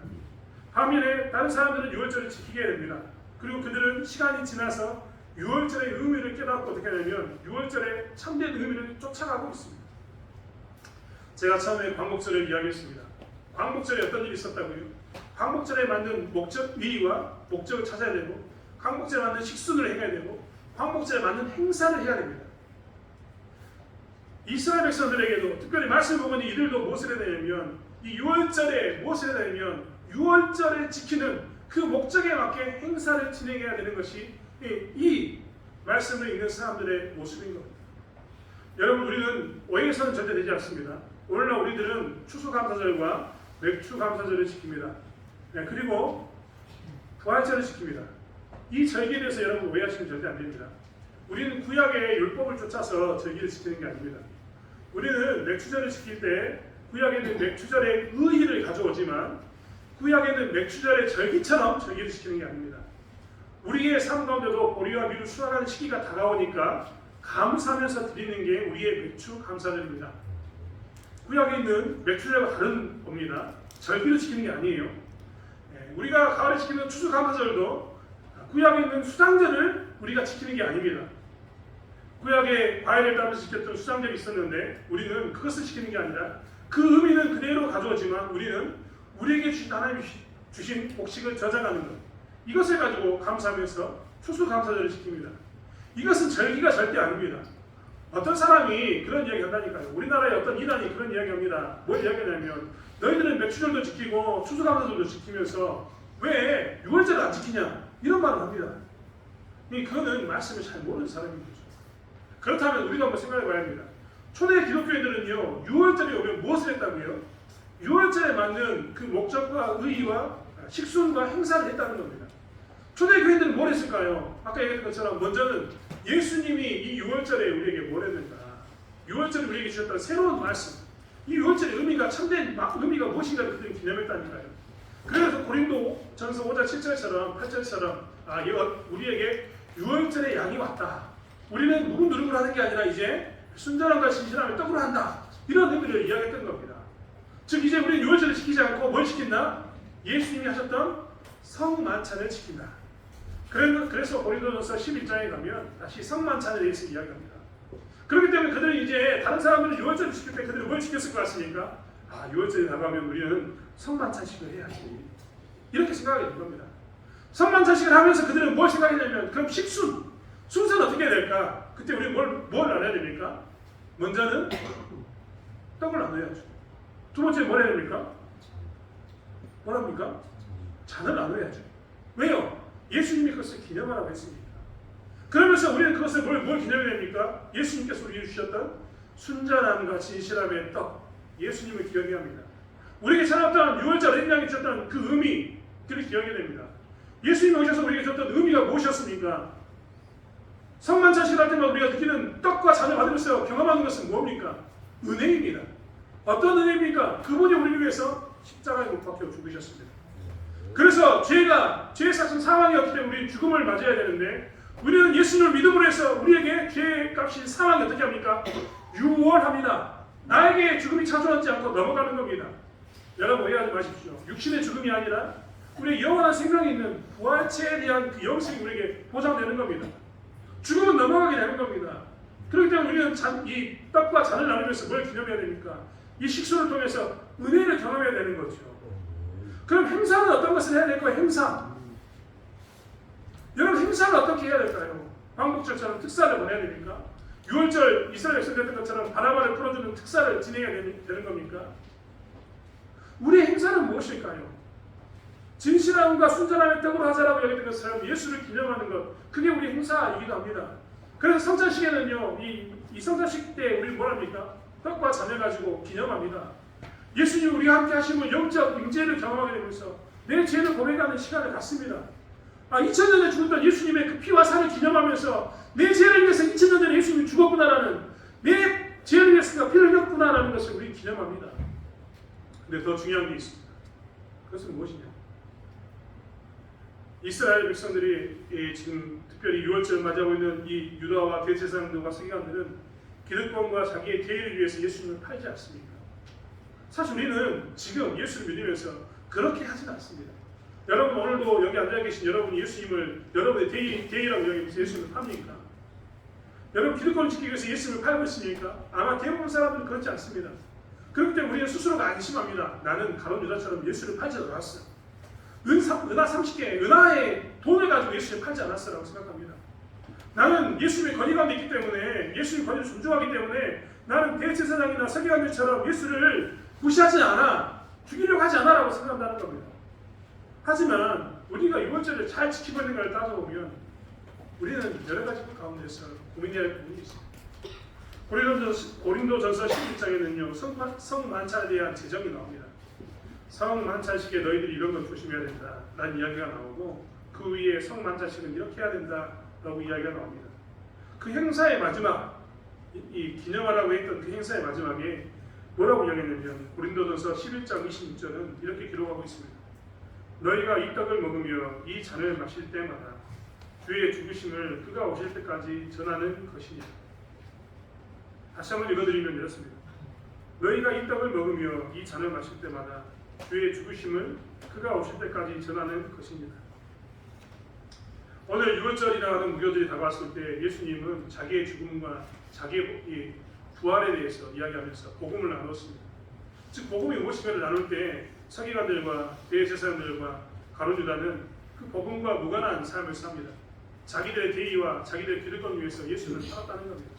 반면에 다른 사람들은 유월절을 지키게 됩니다. 그리고 그들은 시간이 지나서 유월절의 의미를 깨닫고 어떻게 하냐면 유월절의 참된 의미를 쫓아가고 있습니다. 제가 처음에 광복절을 이야기했습니다. 광복절에 어떤 일이 있었다고요? 광복절에 맞는 목적 의의와 목적을 찾아야 되고 광복절에 맞는 식순을 해야 되고 광복절에 맞는 행사를 해야 됩니다. 이스라엘 백성들에게도 특별히 말씀 보니 이들도 무엇을 해야 되냐면 이 유월절에 무엇을 해야 되냐면 유월절을 지키는 그 목적에 맞게 행사를 진행해야 되는 것이 이 말씀을 읽는 사람들의 모습인 겁니다. 여러분 우리는 오해에서는 절대 되지 않습니다. 오늘날 우리들은 추수감사절과 맥추감사절을 지킵니다. 그리고 부활절을 지킵니다. 이 절기에 대해서 여러분 오해하시면 절대 안 됩니다. 우리는 구약의 율법을 쫓아서 절기를 지키는 게 아닙니다. 우리는 맥추절을 지킬 때 구약에는 맥추절의 의의를 가져오지만 구약에는 맥추절의 절기처럼 절기를 지키는 게 아닙니다. 우리의 삶 가운데도 보리와 밀을 수확하는 시기가 다가오니까 감사하면서 드리는 게 우리의 맥추 감사절입니다. 구약에 있는 맥추절과 다른 겁니다. 절기를 지키는 게 아니에요. 우리가 가을에 지키는 추수 감사절도 구약에 있는 수장절을 우리가 지키는 게 아닙니다. 구약에 과일을 따면서 지켰던 수장절이 있었는데 우리는 그것을 지키는 게 아니라 그 의미는 그대로 가져오지만 우리는 우리에게 주신 하나님이 주신 복식을 저장하는 것, 이것을 가지고 감사하면서 추수감사절을 지킵니다. 이것은 절기가 절대 아닙니다. 어떤 사람이 그런 이야기 한다니까요. 우리나라의 어떤 이단이 그런 이야기 합니다. 뭘 이야기하냐면 너희들은 맥추절도 지키고 추수감사절도 지키면서 왜 유월절을 안 지키냐 이런 말을 합니다. 그거는 말씀을 잘 모르는 사람인 거죠. 그렇다면 우리가 한번 생각해 봐야 합니다. 초대 기독교인들은요 유월절에 오면 무엇을 했다고요? 유월절에 맞는 그 목적과 의의와 식순과 행사를 했다는 겁니다. 초대 교인들은 뭘 했을까요? 아까 얘기했던 것처럼 먼저는 예수님이 이 유월절에 우리에게 뭘 했는가? 유월절에 우리에게 주셨던 새로운 말씀, 이 유월절의 의미가 참된 의미가 무엇인가를 그들이 기념했다니까요. 그래서 고린도 전서 5장 7절처럼 8절처럼 우리에게 유월절의 양이 왔다. 우리는 묵은 누룩을 하는 게 아니라 이제 순전함과 진실함을 떡으로 한다. 이런 의미를 이야기했던 겁니다. 즉 이제 우리는 유월절을 지키지 않고 뭘 지킨다? 예수님이 하셨던 성만찬을 지킨다. 그래서 고린도전서 11장에 가면 다시 성만찬에 대해서 이야기합니다. 그렇기 때문에 그들은 이제 다른 사람들은 유월절을 지킬 때 그들은 뭘 지켰을 것 같습니까? 유월절에 나가면 우리는 성만찬식을 해야지. 이렇게 생각하게 된 겁니다. 성만찬식을 하면서 그들은 뭘 생각했냐면 그럼 순서는 어떻게 해야 될까? 그때 우리 뭘 나눠야 됩니까? 먼저는 떡을 나눠야죠. 두 번째 뭘 해야 됩니까? 뭐랍니까? 잔을 나눠야죠. 왜요? 예수님이 그것을 기념하라고 했습니다. 그러면서 우리는 그것을 뭘 기념해야 됩니까? 예수님께서 우리에게 주셨던 순전함과 진실함의 떡, 예수님을 기억해야 합니다. 우리에게 찾아왔던 유월절 어린양이 주셨던 그 의미, 그를 기억해야 됩니다. 예수님이 오셔서 우리에게 주셨던 의미가 무엇이었습니까? 성만찬식을 할 때마다 우리가 느끼는 떡과 잔을 받으면서 경험하는 것은 뭡니까? 은혜입니다. 어떤 은혜입니까? 그분이 우리를 위해서 십자가에 못 박혀 죽으셨습니다. 그래서 죄의 삭은 사망이었기 때문에 우리는 죽음을 맞아야 되는데 우리는 예수님을 믿음으로 해서 우리에게 죄의 값인 사망이 어떻게 합니까? 유월합니다. 나에게 죽음이 찾아오지 않고 넘어가는 겁니다. 여러분 오해하지 마십시오. 육신의 죽음이 아니라 우리의 영원한 생명이 있는 부활체에 대한 그 영생이 우리에게 보장되는 겁니다. 죽음은 넘어가게 되는 겁니다. 그렇기 때문에 우리는 이 떡과 잔을 나누면서 뭘 기념해야 됩니까? 이 식수를 통해서 은혜를 경험해야 되는 거죠. 그럼 행사는 어떤 것을 해야 될까요? 행사. 여러분 행사를 어떻게 해야 될까요? 광복절처럼 특사를 보내야 됩니까? 6월절 이스라엘 백성들 것처럼 바나바를 풀어주는 특사를 진행해야 되는 겁니까? 우리의 행사는 무엇일까요? 진실함과 순전함의 떡으로 하자라고 여기는 것처럼 예수를 기념하는 것, 그게 우리 행사이기도 합니다. 그래서 성찬식에는요, 이 성찬식 때 우리 뭘 합니까? 떡과 잔을 가지고 기념합니다. 예수님 우리와 함께 하시면 영적 임재를 경험하게 되면서 내 죄를 고백하는 시간을 갖습니다. 2000년 전에 죽었던 예수님의 그 피와 살을 기념하면서 내 죄를 위해서 2000년 전에 예수님이 죽었구나라는, 내 죄를 위해서 그가 피를 흘렸구나라는 것을 우리 기념합니다. 근데 더 중요한 게 있습니다. 그것은 무엇이냐? 이스라엘 백성들이 지금 특별히 6월절 맞이하고 있는 이 유다와 대제사장들과 서기관들은 기득권과 자기의 계율을 위해서 예수님을 팔지 않습니까? 사실 우리는 지금 예수를 믿으면서 그렇게 하진 않습니다. 여러분 오늘도 여기 앉아 계신 여러분이 예수님을 여러분의 대의라고 여기면서 예수님을 팝니까? 여러분 기득권을 지키기 위해서 예수님을 팔고 있습니까? 아마 대부분 사람들은 그렇지 않습니다. 그렇기 때문에 우리는 스스로가 안심합니다. 나는 가룟 유다처럼 예수를 팔지 않았어. 은하 30개, 은하의 돈을 가지고 예수님을 팔지 않았어라고 생각합니다. 나는 예수님의 권위감이 있기 때문에, 예수님의 권위를 존중하기 때문에 나는 대제사장이나 서기관들처럼 예수를 무시하지 않아, 죽이려고 하지 않아라고 생각한다는 겁니다. 하지만 우리가 6월절을 잘 지키고 있는가를 따져보면 우리는 여러 가지 가운데서 고민해야 할 부분이 있습니다. 고린도전서 11장에는요 성만찬에 대한 제정이 나옵니다. 성만찬식에 너희들이 이런 걸 조심해야 된다 라는 이야기가 나오고, 그 위에 성만찬식은 이렇게 해야 된다 라고 이야기가 나옵니다. 그 행사의 마지막, 이 기념하라고 했던 그 행사의 마지막에 뭐라고 이야기했냐면 고린도전서 11장 26절은 이렇게 기록하고 있습니다. 너희가 이 떡을 먹으며 이 잔을 마실 때마다 주의 죽으심을 그가 오실 때까지 전하는 것이니라. 다시 한번 읽어드리면 이렇습니다. 너희가 이 떡을 먹으며 이 잔을 마실 때마다 주의 죽으심을 그가 오실 때까지 전하는 것입니다. 오늘 6월절이라는 하는 무교절이 다가왔을 때 예수님은 자기의 죽음과 자기의 부활에 대해서 이야기하면서 복음을 나눴습니다. 즉 복음이 무엇인가를 나눌 때 서기관들과 대제사장들과 가룟 유다는 그 복음과 무관한 삶을 삽니다. 자기들의 대의와 자기들의 기득권을 위해서 예수를 살았다는 겁니다.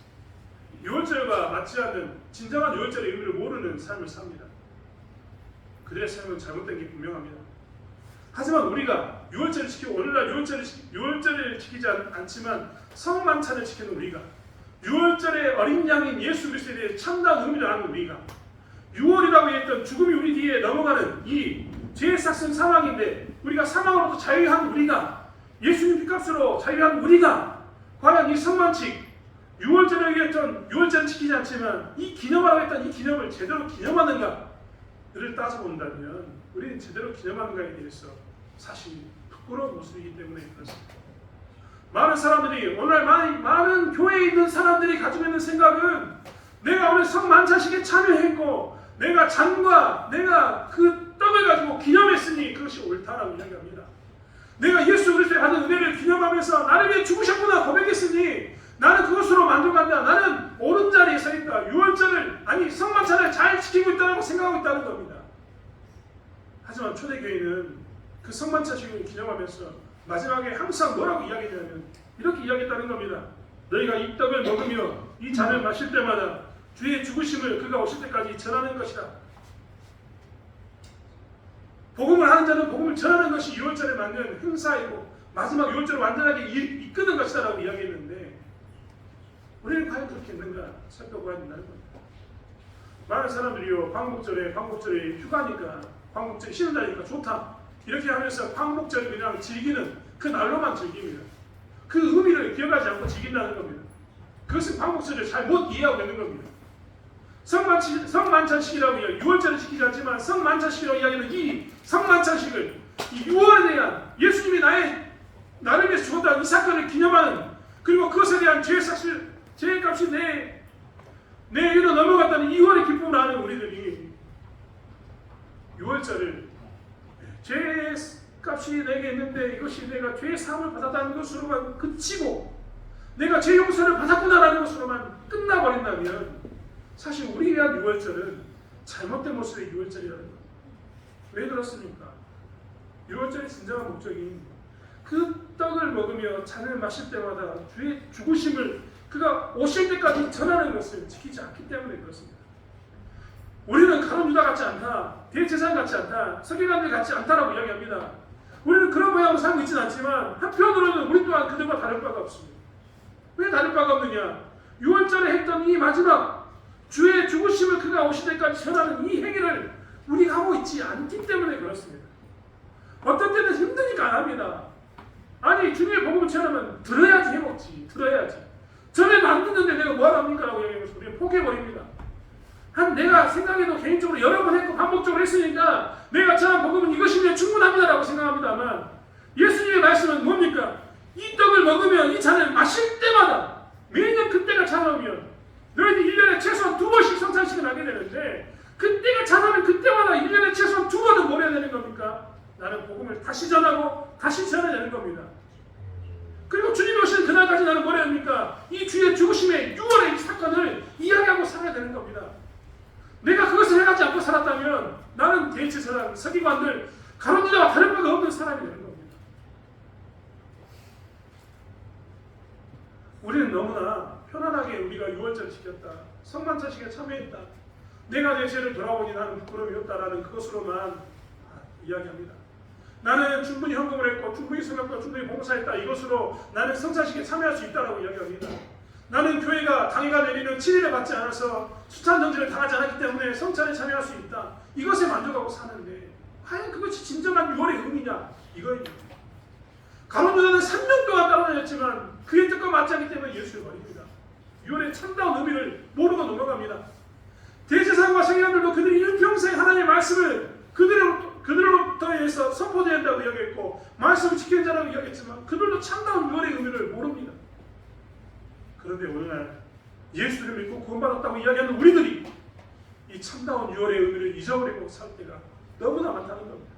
6월절과 맞지 않는 진정한 6월절의 의미를 모르는 삶을 삽니다. 그들의 삶은 잘못된 게 분명합니다. 하지만 우리가 6월절을 지키고 오늘날 6월절을 지키지 않지만 성만찬을 지키는 우리가, 6월절의 어린 양인 예수 그리스도에 대해 참다운 의미를 아는 우리가, 6월이라고 했던 죽음이 우리 뒤에 넘어가는 이 죄의 싹슨 사망인데 우리가 사망으로부터 자유한 우리가, 예수님 피값으로 자유한 우리가 과연 이 성만식 6월절을 위했던 6월절을 지키지 않지만 이 기념하라고 했던 이 기념을 제대로 기념하는가를 따져본다면 우리는 제대로 기념하는가에 대해서 사실 부끄러운 모습이기 때문에 그렇습니다. 많은 사람들이, 오늘 많은 교회에 있는 사람들이 가지고 있는 생각은 내가 오늘 성만찬식에 참여했고 내가 잔과 내가 그 떡을 가지고 기념했으니 그것이 옳다라고 이야기합니다. 내가 예수 그리스도의 받은 은혜를 기념하면서 나를 위해 죽으셨구나 고백했으니 나는 그것으로 만족한다. 나는 옳은 자리에 서 있다. 6월절을, 성만찬을 잘 지키고 있다고 생각하고 있다는 겁니다. 하지만 초대교회는 그 성만찬식을 기념하면서 마지막에 항상 뭐라고 이야기했냐면 이렇게 이야기했다는 겁니다. 너희가 이 떡을 먹으며 이 잔을 마실 때마다 주의 죽으심을 그가 오실 때까지 전하는 것이다. 복음을 하는 자는 복음을 전하는 것이 6월절에 맞는 행사이고 마지막 6월절을 완전하게 이끄는 것이다 라고 이야기했는데 우리는 과연 그렇게 했는가 살펴봐야 된다는 겁니다. 많은 사람들이요 광복절에 휴가니까 광복절에 쉬는 날이니까 좋다 이렇게 하면서 광복절을 그냥 즐기는 그 날로만 즐깁니다. 그 의미를 기억하지 않고 즐긴다는 겁니다. 그것은 광복절을 잘못 이해하고 있는 겁니다. 성만찬식이라고 이야기, 6월절을 지키지 않지만 성만찬식이라고 이야기하는 이 성만찬식을 이 6월에 대한 예수님이 나를 위해서 죽었다는 이 사건을 기념하는, 그리고 그것에 대한 죄의 값이 내 위로 넘어갔다는 2월의 기쁨을 아는 우리들이 6월절을 죄의 값이 내게 있는데 이것이 내가 죄의 사함을 받았다는 것으로만 그치고 내가 죄 용서를 받았구나라는 것으로만 끝나버린다면 사실 우리 위한 유월절은 잘못된 모습의 유월절이라는 거예요. 왜 그렇습니까? 유월절의 진정한 목적이 그 떡을 먹으며 잔을 마실 때마다 주의 죽으심을 그가 오실 때까지 전하는 것을 지키지 않기 때문에 그렇습니다. 우리는 가룟 유다 같지 않다, 대제사장 같지 않다, 서기관들 같지 않다라고 이야기합니다. 우리는 그런 모양으로 살고 있지는 않지만 한편으로는 우리 또한 그들과 다를 바가 없습니다. 왜 다를 바가 없느냐? 유월절에 했던 이 마지막 주의 죽으심을 그가 오실 때까지 전하는 이 행위를 우리가 하고 있지 않기 때문에 그렇습니다. 어떤 때는 힘드니까 안 합니다. 아니 주님의 복음을 전하면 들어야지 해먹지, 들어야지. 전에도 안 듣는데 내가 뭐하러 합니까? 라고 얘기하면서 우리는 포기해버립니다. 내가 생각해도 개인적으로 여러 번 했고 반복적으로 했으니까 내가 전한 복음은 이것이면 충분합니다라고 생각합니다만 예수님의 말씀은 뭡니까? 이 떡을 먹으면 이 잔을 마실 때마다 매년 그때가 차오면 너희들 1년에 최소한 2번씩 성찬식을 하게 되는데 그때가 차오면 그때마다 1년에 최소한 2번은 뭘 해야 되는 겁니까? 나는 복음을 다시 전하고 다시 전해야 되는 겁니다. 그리고 주님이 오시는 그날까지 나는 뭘 해야 합니까? 이 주의 죽으심의 6월의 이 사건을 이야기하고 살아야 되는 겁니다. 내가 그것을 해가지 않고 살았다면 나는 대제사장, 서기관들, 가룟 유다와 다를 바가 없는 사람이 되는 겁니다. 우리는 너무나 편안하게 우리가 유월절 지켰다, 성만찬식에 참여했다, 내가 내 죄를 돌아보니 나는 부끄러움이 없다라는 그것으로만 이야기합니다. 나는 충분히 헌금을 했고 충분히 성경과 충분히 봉사했다, 이것으로 나는 성찬식에 참여할 수 있다라고 이야기합니다. 나는 교회가 당회가 내리는 7일을 받지 않아서 수찬 정지를 당하지 않았기 때문에 성찬에 참여할 수 있다, 이것에 만족하고 사는데 과연 그것이 진정한 유월의 의미냐? 이거입니다. 가룟 유다는 3년 동안 따라다녔지만 그의 뜻과 맞지 않기 때문에 예수를 버립니다. 유월의 참다운 의미를 모르고 넘어갑니다. 대제사장과 서기관들도 그들이 일평생 하나님의 말씀을 그들로부터 인해서 선포된다고 이야기했고 말씀을 지키는 자라고 이야기했지만 그들도 참다운 유월의 의미를 모릅니다. 그런데 오늘날 예수를 믿고 구원받았다고 이야기하는 우리들이 이 참다운 유월의 의미를 잊어버리고 살 때가 너무나 많다는 겁니다.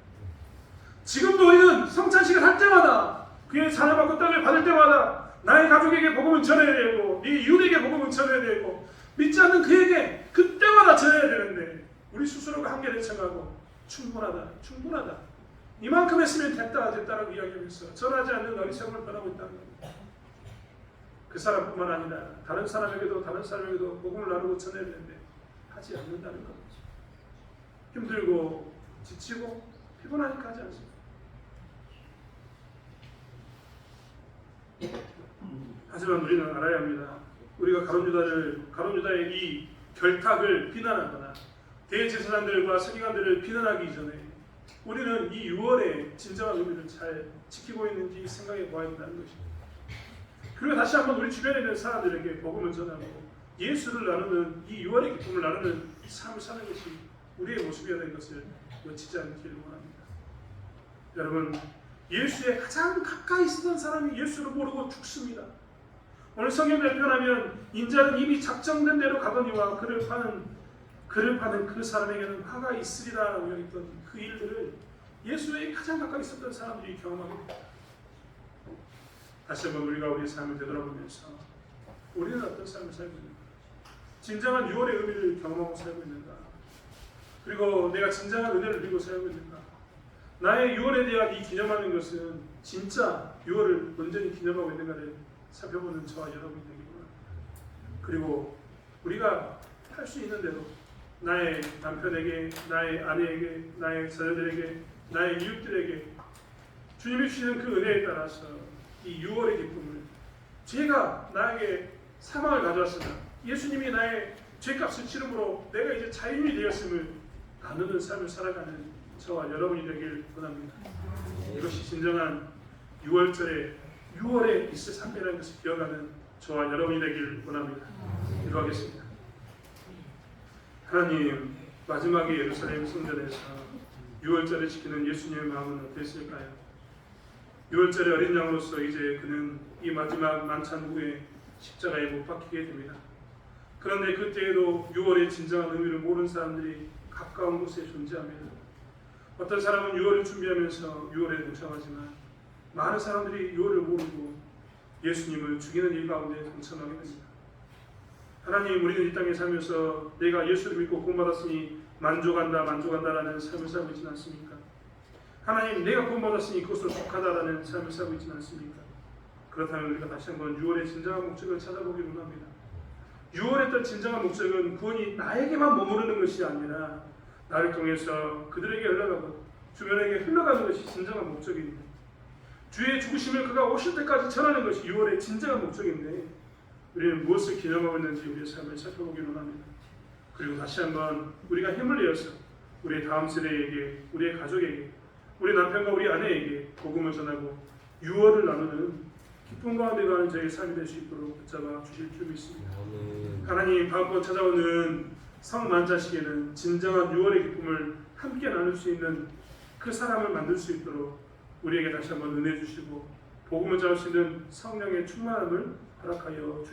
지금도 우리는 성찬식을 할 때마다 그의 잔을 받고 떡을 받을 때마다 나의 가족에게 복음을 전해야 되고 네 이웃에게 복음을 전해야 되고 믿지 않는 그에게 그때마다 전해야 되는데 우리 스스로가 한계를 청하고 충분하다 이만큼 했으면 됐다라고 이야기하면서 전하지 않는 어리석음을 변하고 있다는 겁니다. 그 사람뿐만 아니라 다른 사람에게도 복음을 나누고 전해야 되는데 하지 않는다는 겁니다. 힘들고 지치고 피곤하니까 하지 않습니다. 하지만 우리는 알아야 합니다. 우리가 가룟 유다의 이 결탁을 비난하거나 대제사장들과 서기관들을 비난하기 전에 우리는 이 6월의 진정한 의미를 잘 지키고 있는지 생각해 보아야 한다는 것입니다. 그리고 다시 한번 우리 주변에 있는 사람들에게 복음을 전하고 예수를 나누는 이 6월의 기쁨을 나누는 이 삶을 사는 것이 우리의 모습이어야 될 것을 놓치지 않기를 원합니다. 여러분, 예수에 가장 가까이 있었던 사람이 예수를 모르고 죽습니다. 오늘 성경을 표현하면 인자는 이미 작정된 대로 가더니와 그를 파는 그 사람에게는 화가 있으리라라고 여겼던 그 일들을 예수에 가장 가까이 있었던 사람들이 경험하게 됩니다. 다시 한번 우리가 우리의 삶을 되돌아보면서 우리는 어떤 삶을 살고 있는가? 진정한 6월의 의미를 경험하고 살고 있는가? 그리고 내가 진정한 은혜를 누리고 살고 있는가? 나의 6월에 대한 이 기념하는 것은 진짜 6월을 온전히 기념하고 있는가를 살펴보는 저와 여러분이 되기 바랍니다. 그리고 우리가 할 수 있는 대로 나의 남편에게, 나의 아내에게, 나의 자녀들에게, 나의 이웃들에게 주님이 주시는 그 은혜에 따라서 이 6월의 기쁨을 죄가 나에게 사망을 가져왔으나 예수님이 나의 죄값을 치름으로 내가 이제 자유인이 되었음을 나누는 삶을 살아가는 저와 여러분이 되길 원합니다. 이것이 진정한 6월에 있을 삶이라는 것을 기억하는 저와 여러분이 되길 원합니다. 기도하겠습니다. 하나님, 마지막에 예루살렘 성전에서 6월절을 지키는 예수님의 마음은 어땠을까요? 6월절의 어린 양으로서 이제 그는 이 마지막 만찬 후에 십자가에 못 박히게 됩니다. 그런데 그때에도 6월의 진정한 의미를 모르는 사람들이 가까운 곳에 존재합니다. 어떤 사람은 6월을 준비하면서 6월에 동참하지만 많은 사람들이 6월을 모르고 예수님을 죽이는 일 가운데 동참하게 됩니다. 하나님, 우리는 이 땅에 살면서 내가 예수를 믿고 구원받았으니 만족한다라는 삶을 살고 있지는 않습니까? 하나님, 내가 구원받았으니 그것으로 족하다라는 삶을 살고 있지는 않습니까? 그렇다면 우리가 다시 한번 6월의 진정한 목적을 찾아보기로 합니다. 6월의 떤 진정한 목적은 구원이 나에게만 머무르는 것이 아니라 나를 통해서 그들에게 흘러가고 주변에게 흘러가는 것이 진정한 목적입니다. 주의 죽으심을 그가 오실 때까지 전하는 것이 6월의 진정한 목적인데 우리는 무엇을 기념하고 있는지 우리의 삶을 살펴보기로 합니다. 그리고 다시 한번 우리가 힘을 내어서 우리의 다음 세대에게, 우리의 가족에게, 우리 남편과 우리 아내에게 복음을 전하고 6월을 나누는 기쁨 가운데 가는 저의 삶이 될 수 있도록 붙잡아 주실 줄 믿습니다. 하나님, 다음번 찾아오는 성만자식에는 진정한 6월의 기쁨을 함께 나눌 수 있는 그 사람을 만들 수 있도록 우리에게 다시 한번 은혜 주시고 복음을 전할 수 있는 성령의 충만함을 허락하여 주시옵소서.